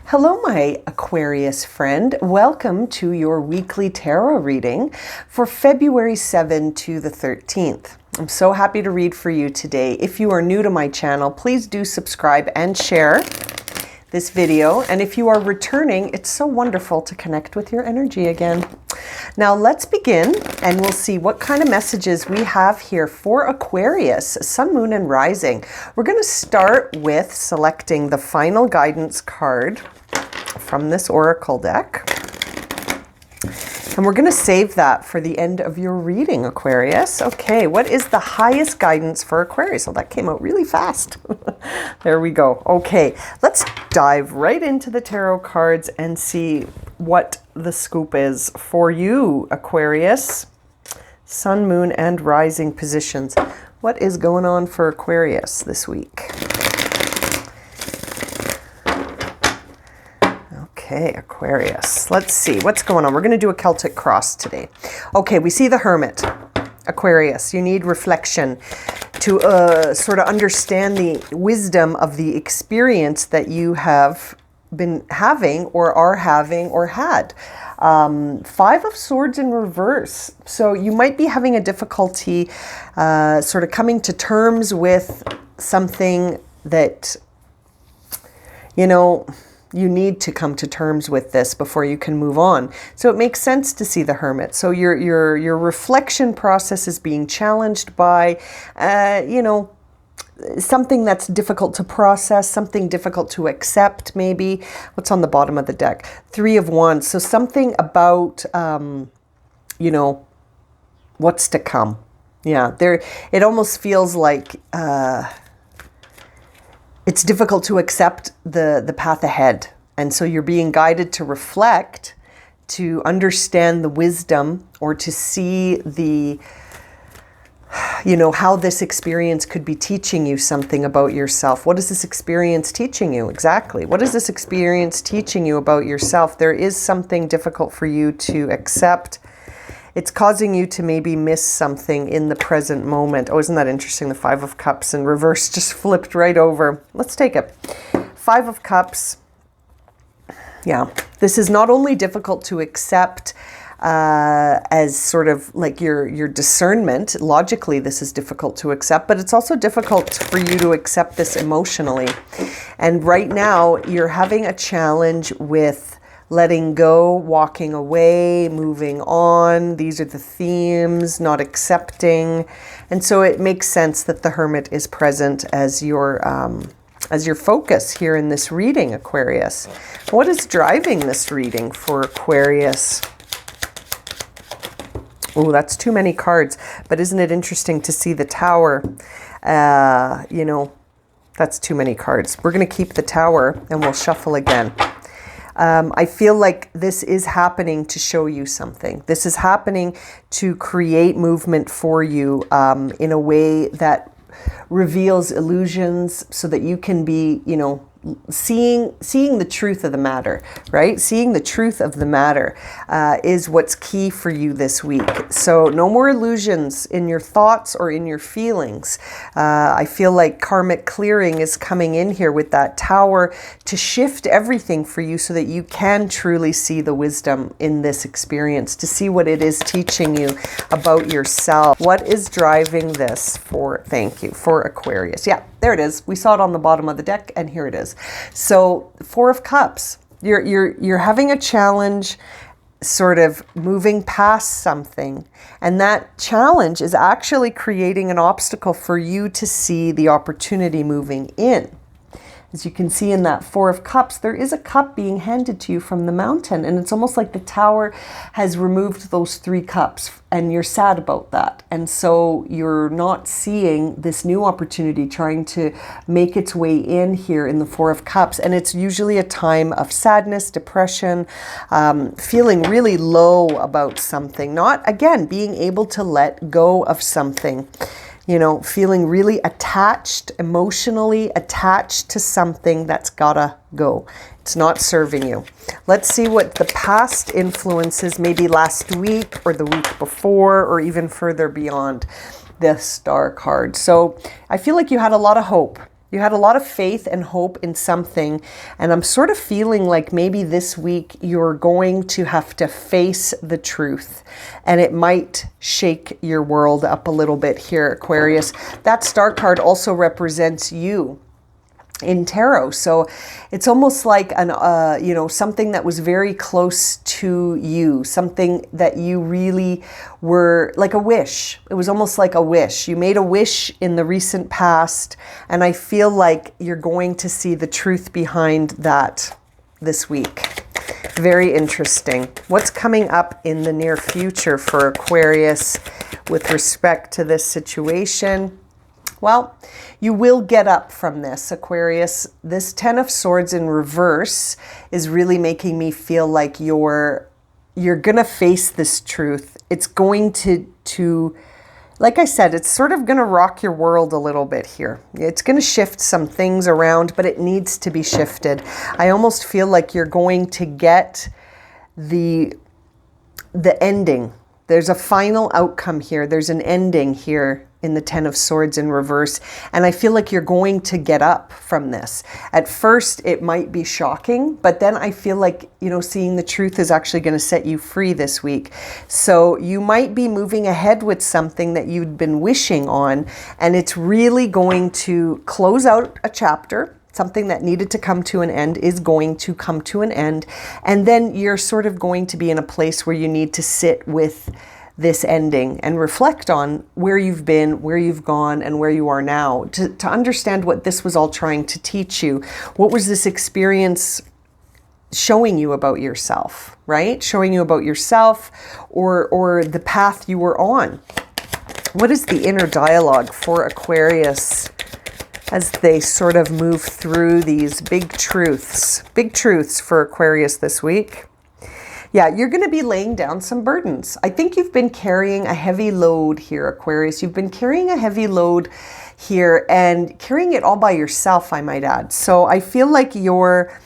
Hello, my Aquarius friend. Welcome to your weekly tarot reading for February 7 to the 13th. I'm so happy to read for you today. If you are new to my channel, please do subscribe and share this video. And if you are returning, it's so wonderful to connect with your energy again. Now let's begin and we'll see what kind of messages we have here for Aquarius, Sun, Moon, and Rising. We're going to start with selecting the final guidance card from this oracle deck. And we're going to save that for the end of your reading, Aquarius. Okay, what is the highest guidance for Aquarius? Oh, that came out really fast. There we go. Okay, let's dive right into the tarot cards and see what the scoop is for you, Aquarius. Sun, Moon, and Rising positions. What is going on for Aquarius this week? Okay, Aquarius. Let's see what's going on. We're going to do a Celtic cross today. Okay, we see the Hermit. Aquarius, you need reflection to sort of understand the wisdom of the experience that you have been having or are having or had. Five of Swords in reverse. So you might be having a difficulty sort of coming to terms with something that, you know, you need to come to terms with this before you can move on. So it makes sense to see the Hermit. So your reflection process is being challenged by, you know, something that's difficult to process, something difficult to accept, maybe. What's on the bottom of the deck? Three of Wands. So something about, you know, what's to come. Yeah, it almost feels like it's difficult to accept the path ahead. And so you're being guided to reflect, to understand the wisdom, or to see the, you know, how this experience could be teaching you something about yourself. What is this experience teaching you? Exactly. What is this experience teaching you about yourself? There is something difficult for you to accept. It's causing you to maybe miss something in the present moment. Oh, isn't that interesting? The Five of Cups in reverse just flipped right over. Let's take it. Five of Cups. Yeah, this is not only difficult to accept as sort of like your discernment. Logically, this is difficult to accept, but it's also difficult for you to accept this emotionally. And right now, you're having a challenge with letting go, walking away, moving on. These are the themes, not accepting. And so it makes sense that the Hermit is present as your focus here in this reading, Aquarius. What is driving this reading for Aquarius? Oh, that's too many cards. But isn't it interesting to see the Tower? You know, that's too many cards. We're going to keep the Tower and we'll shuffle again. I feel like this is happening to show you something. This is happening to create movement for you in a way that reveals illusions so that you can be, you know, seeing the truth of the matter, right? Seeing the truth of the matter is what's key for you this week. So no more illusions in your thoughts or in your feelings. I feel like karmic clearing is coming in here with that Tower to shift everything for you so that you can truly see the wisdom in this experience, to see what it is teaching you about yourself. What is driving this for Aquarius? Yeah, there it is. We saw it on the bottom of the deck and here it is. So Four of Cups, you're having a challenge sort of moving past something, and that challenge is actually creating an obstacle for you to see the opportunity moving in. As you can see in that Four of Cups, there is a cup being handed to you from the mountain, and it's almost like the Tower has removed those three cups, and you're sad about that. And so you're not seeing this new opportunity trying to make its way in here in the Four of Cups. And it's usually a time of sadness, depression, feeling really low about something, not, again, being able to let go of something. You know, feeling really attached, emotionally attached to something that's gotta go. It's not serving you. Let's see what the past influences, maybe last week or the week before, or even further beyond the Star card. So I feel like you had a lot of hope. You had a lot of faith and hope in something, and I'm sort of feeling like maybe this week you're going to have to face the truth, and it might shake your world up a little bit here, Aquarius. That star card also represents you in tarot, so it's almost like an something that was very close to you, something that you really were, like a wish. It was almost like a wish. You made a wish in the recent past, and I feel like you're going to see the truth behind that this week. Very interesting. What's coming up in the near future for Aquarius with respect to this situation? Well, you will get up from this, Aquarius. This Ten of Swords in reverse is really making me feel like you're going to face this truth. It's going to, like I said, it's sort of going to rock your world a little bit here. It's going to shift some things around, but it needs to be shifted. I almost feel like you're going to get the ending. There's a final outcome here. There's an ending here in the Ten of Swords in reverse. And I feel like you're going to get up from this. At first, it might be shocking, but then I feel like, seeing the truth is actually going to set you free this week. So you might be moving ahead with something that you'd been wishing on, and it's really going to close out a chapter. Something that needed to come to an end is going to come to an end. And then you're sort of going to be in a place where you need to sit with this ending and reflect on where you've been, where you've gone, and where you are now, to understand what this was all trying to teach you. What was this experience showing you about yourself, right? Showing you about yourself or the path you were on. What is the inner dialogue for Aquarius as they sort of move through these big truths for Aquarius this week? Yeah, you're going to be laying down some burdens. I think you've been carrying a heavy load here, Aquarius. You've been carrying a heavy load here and carrying it all by yourself, I might add. So I feel like you're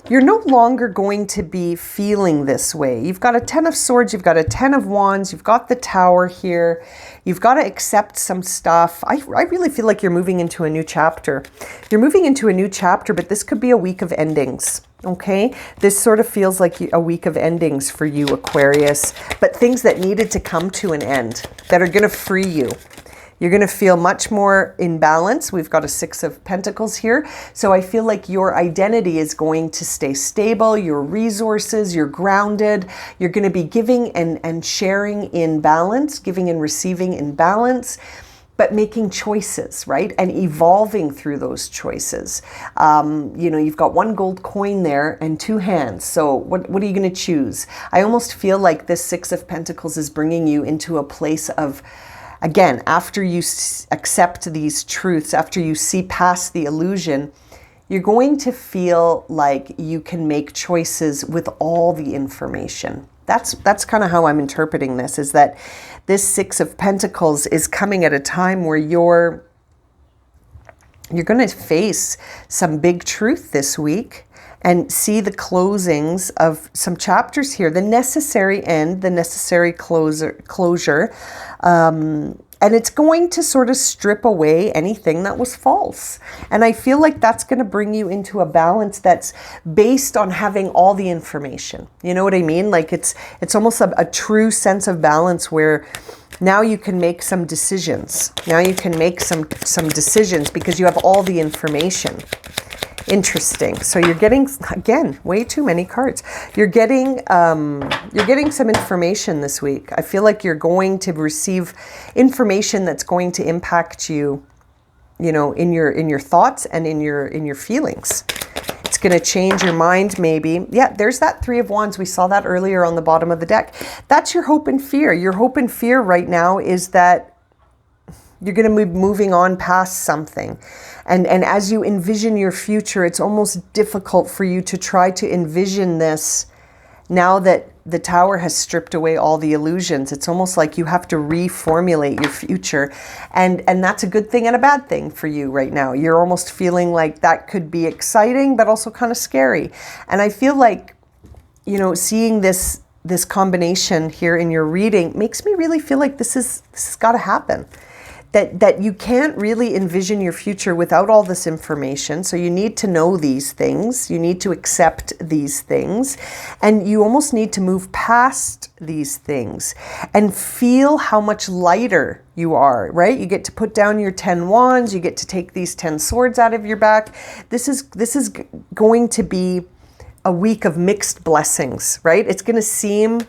no longer going to be feeling this way. You've got a Ten of Swords, you've got a Ten of Wands, you've got the Tower here. You've got to accept some stuff. I really feel like you're moving into a new chapter. You're moving into a new chapter, but this could be a week of endings. Okay, this sort of feels like a week of endings for you, Aquarius, but things that needed to come to an end that are going to free you. You're going to feel much more in balance. We've got a Six of Pentacles here. So I feel like your identity is going to stay stable, your resources, you're grounded. You're going to be giving and sharing in balance, giving and receiving in balance, but making choices, right? And evolving through those choices. You've got one gold coin there and two hands. So what are you going to choose? I almost feel like this Six of Pentacles is bringing you into a place of, again, after you accept these truths, after you see past the illusion, you're going to feel like you can make choices with all the information. That's kind of how I'm interpreting this, is that this Six of Pentacles is coming at a time where you're going to face some big truth this week and see the closings of some chapters here, the necessary end, the necessary closure. And it's going to sort of strip away anything that was false. And I feel like that's going to bring you into a balance that's based on having all the information. You know what I mean? Like it's almost a true sense of balance where now you can make some decisions. Now you can make some decisions because you have all the information. Interesting. So you're getting, again, way too many cards. You're getting some information this week. I feel like you're going to receive information that's going to impact you, in your thoughts and in your feelings. It's going to change your mind, maybe. Yeah, there's that Three of Wands. We saw that earlier on the bottom of the deck. That's your hope and fear. Your hope and fear right now is that you're going to be moving on past something. And as you envision your future, it's almost difficult for you to try to envision this now that the Tower has stripped away all the illusions. It's almost like you have to reformulate your future. And that's a good thing and a bad thing for you right now. You're almost feeling like that could be exciting, but also kind of scary. And I feel like, seeing this combination here in your reading makes me really feel like this has got to happen. that you can't really envision your future without all this information. So you need to know these things. You need to accept these things. And you almost need to move past these things and feel how much lighter you are, right? You get to put down your 10 wands. You get to take these 10 swords out of your back. This is going to be a week of mixed blessings, right? It's going to seem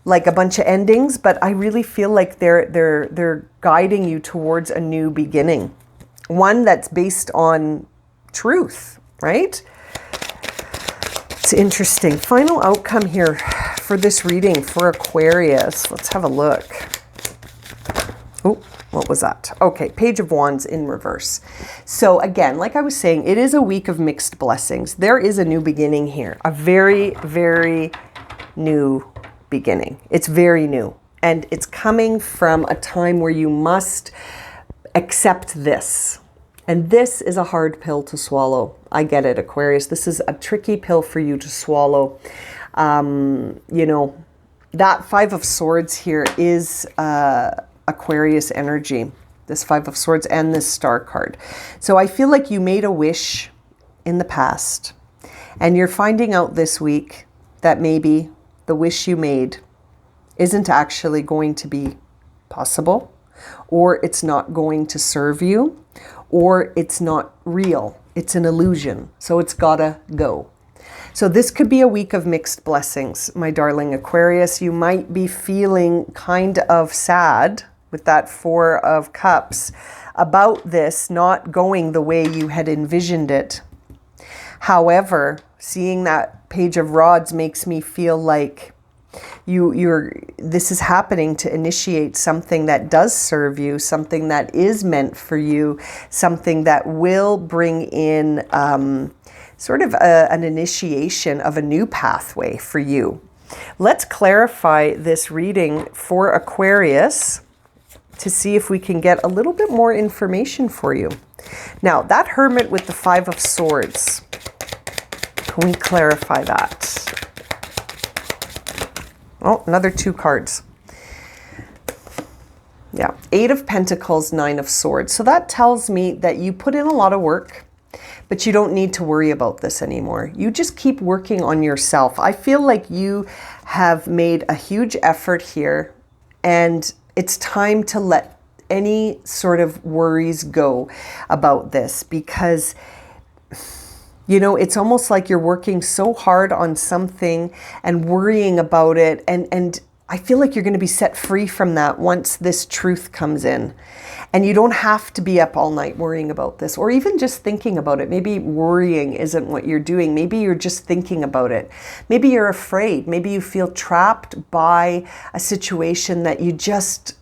like a bunch of endings, but I really feel like they're guiding you towards a new beginning, one that's based on truth, right? It's interesting. Final outcome here for this reading for Aquarius. Let's have a look. Oh, what was that? Okay, Page of Wands in reverse. So again, like I was saying, it is a week of mixed blessings. There is a new beginning here, a very, very new beginning. It's very new, and it's coming from a time where you must accept this. And this is a hard pill to swallow. I get it, Aquarius. This is a tricky pill for you to swallow. You know, that Five of Swords here is Aquarius energy, this Five of Swords and this Star card. So I feel like you made a wish in the past, and you're finding out this week that maybe the wish you made isn't actually going to be possible, or it's not going to serve you, or it's not real. It's an illusion. So it's gotta go. So this could be a week of mixed blessings, my darling Aquarius. You might be feeling kind of sad with that Four of Cups about this not going the way you had envisioned it. However, seeing that Page of Rods makes me feel like this is happening to initiate something that does serve you, something that is meant for you, something that will bring in sort of an initiation of a new pathway for you. Let's clarify this reading for Aquarius to see if we can get a little bit more information for you. Now, that Hermit with the Five of Swords, can we clarify that? Oh, another two cards. Yeah, Eight of Pentacles, Nine of Swords. So that tells me that you put in a lot of work, but you don't need to worry about this anymore. You just keep working on yourself. I feel like you have made a huge effort here, and it's time to let any sort of worries go about this, because you know, it's almost like you're working so hard on something and worrying about it. And I feel like you're going to be set free from that once this truth comes in. And you don't have to be up all night worrying about this, or even just thinking about it. Maybe worrying isn't what you're doing. Maybe you're just thinking about it. Maybe you're afraid. Maybe you feel trapped by a situation that you just...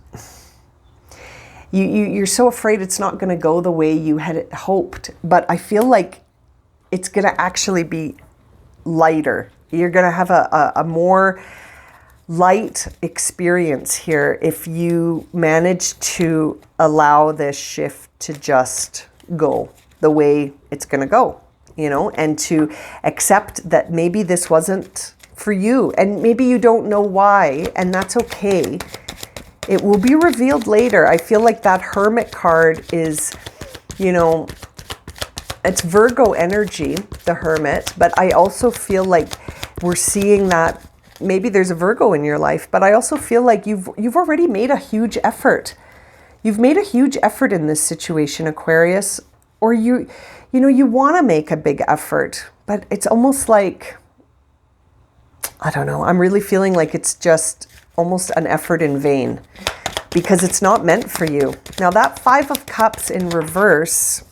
You're so afraid it's not going to go the way you had hoped. But I feel like it's going to actually be lighter. You're going to have a more light experience here if you manage to allow this shift to just go the way it's going to go, you know, and to accept that maybe this wasn't for you, and maybe you don't know why, and that's okay. It will be revealed later. I feel like that Hermit card is, you know, it's Virgo energy, the Hermit, but I also feel like we're seeing that maybe there's a Virgo in your life, but I also feel like you've already made a huge effort. You've made a huge effort in this situation, Aquarius, or you know, you want to make a big effort, but it's almost like, I don't know, I'm really feeling like it's just almost an effort in vain because it's not meant for you. Now that Five of Cups in reverse,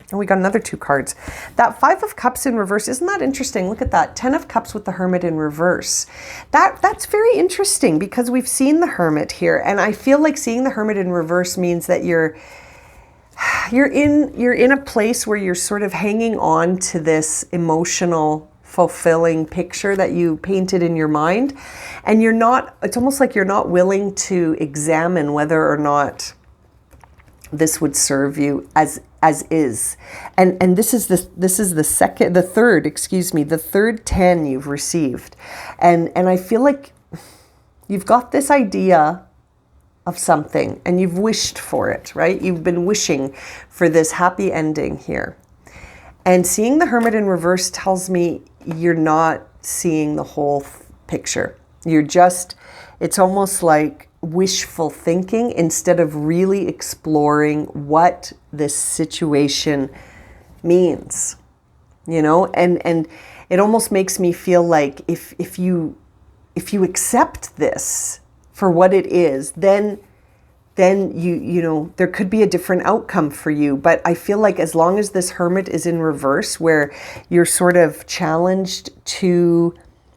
and we got another two cards. That Five of Cups in reverse, isn't that interesting? Look at that, 10 of Cups with the Hermit in reverse. That's very interesting because we've seen the Hermit here, and I feel like seeing the Hermit in reverse means that you're in a place where you're sort of hanging on to this emotional, fulfilling picture that you painted in your mind, and you're not, it's almost like you're not willing to examine whether or not this would serve you as is. And this is the third 10 you've received. And I feel like you've got this idea of something and you've wished for it, right? You've been wishing for this happy ending here. And seeing the Hermit in reverse tells me you're not seeing the whole picture. You're just, it's almost like wishful thinking instead of really exploring what this situation means, you know? And it almost makes me feel like if you accept this for what it is, then you know, there could be a different outcome for you. But I feel like as long as this Hermit is in reverse, where you're sort of challenged to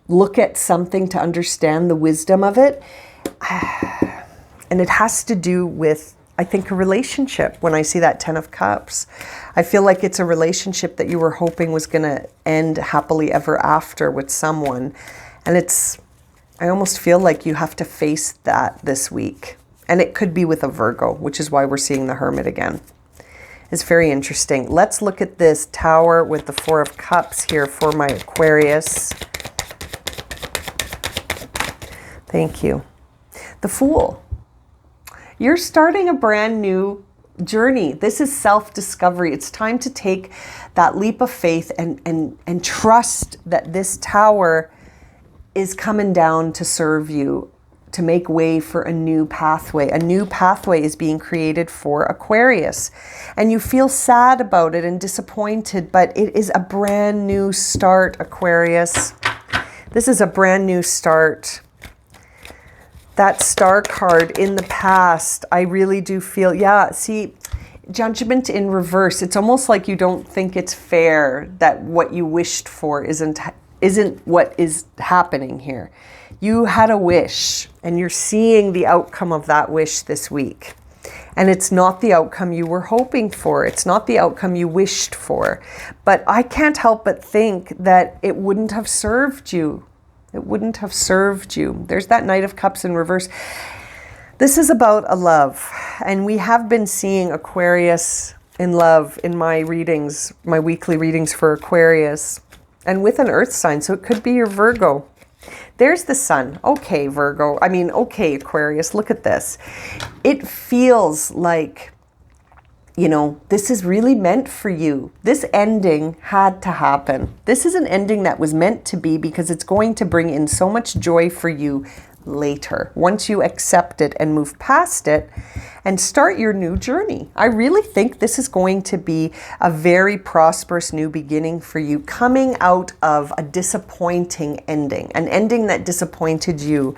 look at something to understand the wisdom of it, and it has to do with, I think, a relationship. When I see that 10 of Cups, I feel like it's a relationship that you were hoping was going to end happily ever after with someone. And I almost feel like you have to face that this week. And it could be with a Virgo, which is why we're seeing the Hermit again. It's very interesting. Let's look at this Tower with the 4 of Cups here for my Aquarius. Thank you. The Fool. You're starting a brand new journey. This is self-discovery. It's time to take that leap of faith and trust that this Tower is coming down to serve you, to make way for a new pathway. A new pathway is being created for Aquarius. And you feel sad about it and disappointed, but it is a brand new start, Aquarius. This is a brand new start. That Star card in the past, I really do feel, yeah, see, Judgment in reverse. It's almost like you don't think it's fair that what you wished for isn't what is happening here. You had a wish and you're seeing the outcome of that wish this week. And it's not the outcome you were hoping for. It's not the outcome you wished for. But I can't help but think that it wouldn't have served you. It wouldn't have served you. There's that Knight of Cups in reverse. This is about a love. And we have been seeing Aquarius in love in my readings, my weekly readings for Aquarius. And with an earth sign, so it could be your Virgo. There's the Sun. Okay, Virgo. I mean, okay, Aquarius, look at this. It feels like, you know, this is really meant for you. This ending had to happen. This is an ending that was meant to be because it's going to bring in so much joy for you later, once you accept it and move past it and start your new journey. I really think this is going to be a very prosperous new beginning for you, coming out of a disappointing ending, an ending that disappointed you,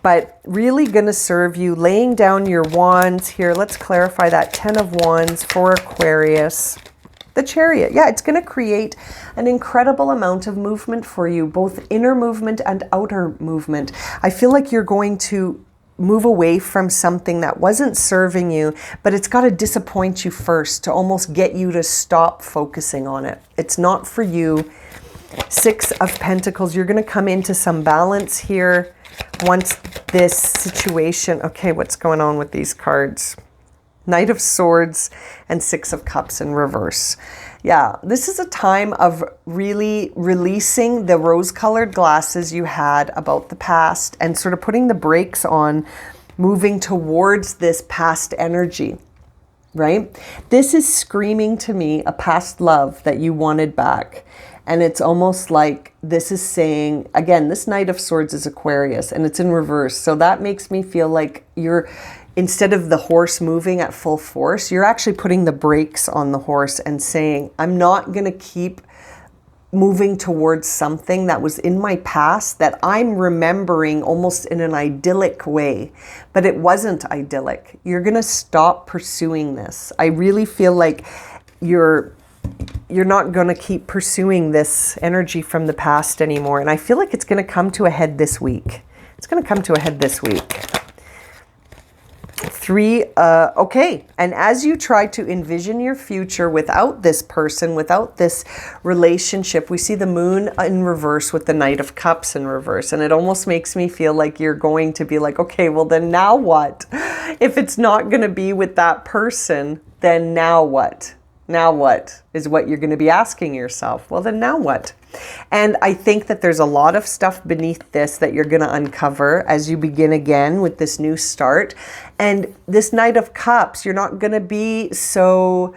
but really going to serve you. Laying down your wands here. Let's clarify that 10 of Wands for Aquarius. The Chariot. Yeah, it's going to create an incredible amount of movement for you, both inner movement and outer movement. I feel like you're going to move away from something that wasn't serving you, but it's got to disappoint you first to almost get you to stop focusing on it. It's not for you. 6 of Pentacles. You're going to come into some balance here once this situation... Okay, what's going on with these cards? Knight of Swords and 6 of Cups in reverse. Yeah, this is a time of really releasing the rose-colored glasses you had about the past and sort of putting the brakes on moving towards this past energy, right? This is screaming to me a past love that you wanted back. And it's almost like this is saying, again, this Knight of Swords is Aquarius and it's in reverse. So that makes me feel like you're... Instead of the horse moving at full force, you're actually putting the brakes on the horse and saying, I'm not going to keep moving towards something that was in my past that I'm remembering almost in an idyllic way, but it wasn't idyllic. You're going to stop pursuing this. I really feel like you're not going to keep pursuing this energy from the past anymore. And I feel like it's going to come to a head this week. It's going to come to a head this week. 3, okay. And as you try to envision your future without this person, without this relationship, we see the Moon in reverse with the Knight of Cups in reverse. And it almost makes me feel like you're going to be like, okay, well then now what? If it's not going to be with that person, then now what? Now what is what you're going to be asking yourself. Well, then now what? And I think that there's a lot of stuff beneath this that you're going to uncover as you begin again with this new start. And this Knight of Cups, you're not going to be so,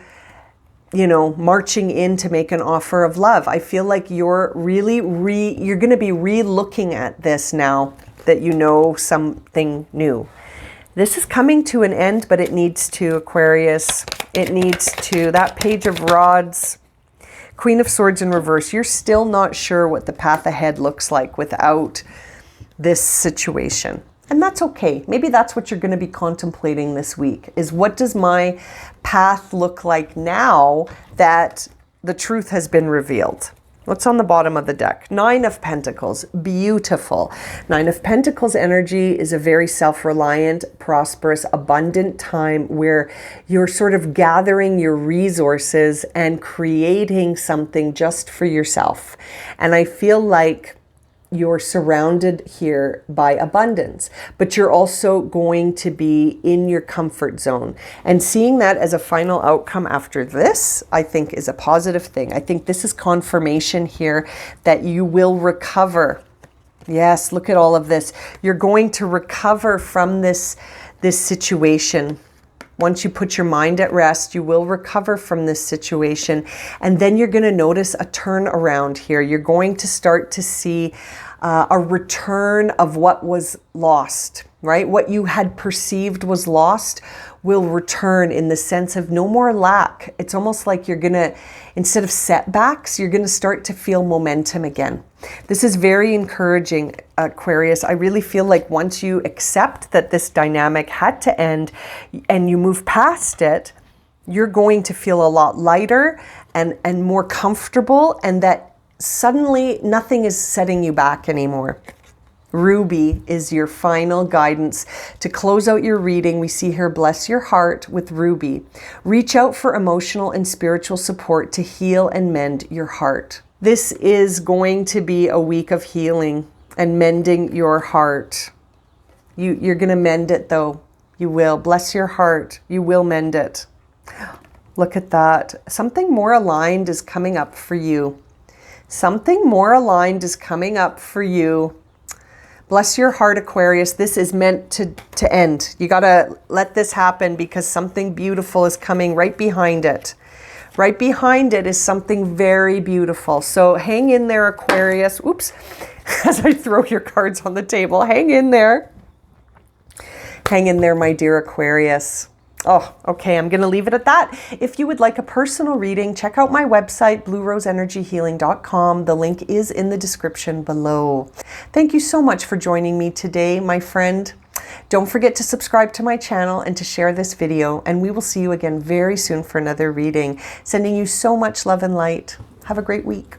you know, marching in to make an offer of love. I feel like you're really you're going to be re-looking at this now that you know something new. This is coming to an end, but it needs to, Aquarius. It needs to. That Page of Rods, Queen of Swords in reverse. You're still not sure what the path ahead looks like without this situation. And that's okay. Maybe that's what you're going to be contemplating this week, is what does my path look like now that the truth has been revealed? What's on the bottom of the deck? Nine of Pentacles. Beautiful. Nine of Pentacles energy is a very self-reliant, prosperous, abundant time where you're sort of gathering your resources and creating something just for yourself. And I feel like you're surrounded here by abundance, but you're also going to be in your comfort zone. And seeing that as a final outcome after this, I think is a positive thing. I think this is confirmation here that you will recover. Yes, look at all of this. You're going to recover from this situation. Once you put your mind at rest, you will recover from this situation. And then you're going to notice a turnaround here. You're going to start to see a return of what was lost, right? What you had perceived was lost will return in the sense of no more lack. It's almost like you're going to, instead of setbacks, you're going to start to feel momentum again. This is very encouraging, Aquarius. I really feel like once you accept that this dynamic had to end and you move past it, you're going to feel a lot lighter and more comfortable, and that suddenly nothing is setting you back anymore. Ruby is your final guidance to close out your reading. We see here, bless your heart with Ruby. Reach out for emotional and spiritual support to heal and mend your heart. This is going to be a week of healing and mending your heart. You're going to mend it though. You will. Bless your heart. You will mend it. Look at that. Something more aligned is coming up for you. Something more aligned is coming up for you. Bless your heart, Aquarius. This is meant to end. You got to let this happen because something beautiful is coming right behind it. Right behind it is something very beautiful. So hang in there, Aquarius. Oops, as I throw your cards on the table. Hang in there. Hang in there, my dear Aquarius. Oh, okay, I'm going to leave it at that. If you would like a personal reading, check out my website, blueroseenergyhealing.com. The link is in the description below. Thank you so much for joining me today, my friend. Don't forget to subscribe to my channel and to share this video, and we will see you again very soon for another reading. Sending you so much love and light. Have a great week.